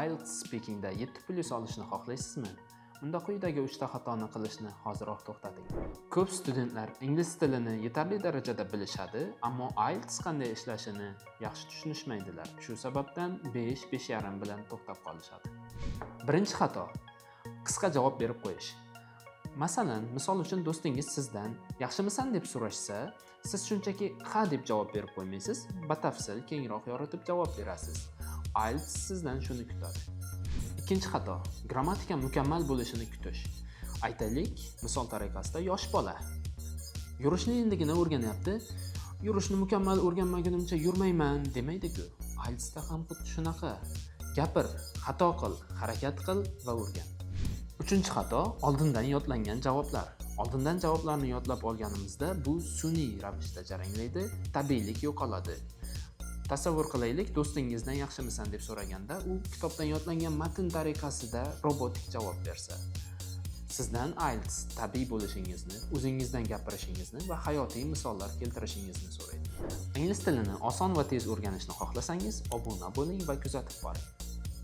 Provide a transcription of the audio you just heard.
IELTS Speakingda 7+ olishni xohlaysizmi? Unda quyidagi 3 ta xatoni qilishni hoziroq to'xtating. Ko'p studentlar ingliz tilini yetarli darajada bilishadi, ammo IELTS qanday ishlashini yaxshi tushunishmaydilar. Shu sababdan 5.5 bilan to'xtab qolishadi. Birinchi xato: qisqa javob berib qo'yish. Masalan, misol uchun do'stingiz sizdan "Yaxshimisan?" deb so'rashsa, siz shunchaki "Ha" deb javob berib qo'ymaysiz, batafsil kengroq yoritib javob berasiz. IELTS sizdan shuni kutadi. Ikkinchi xato: grammatika mukammal bo'lishini kutish. Aytaylik, misol tariqasida yosh bola yurishni endigina o'rganyapti. Yurishni mukammal o'rganmagunimcha yurmayman demaydi-ku. IELTSda ham xuddi shunaqa. Gapir, xato qil, harakat qil va o'rgan. Uchinchi xato: oldindan yodlangan javoblar. Oldindan javoblarni yodlab olganimizda bu sun'iy ravishda jaranglaydi, tabiiylik yo'qoladi. Tasavvur qilaylik, do'stingizdan "Yaxshimisan?" deb so'raganda, u kitobdan yodlangan matn tariqasida robotik javob bersa. Sizdan IELTS tabiiy bo'lishingizni, o'zingizdan gapirishingizni va hayotiy misollar keltirishingizni so'raydi. Ingliz tilini oson va tez o'rganishni xohlasangiz, obuna bo'ling va kuzatib boring.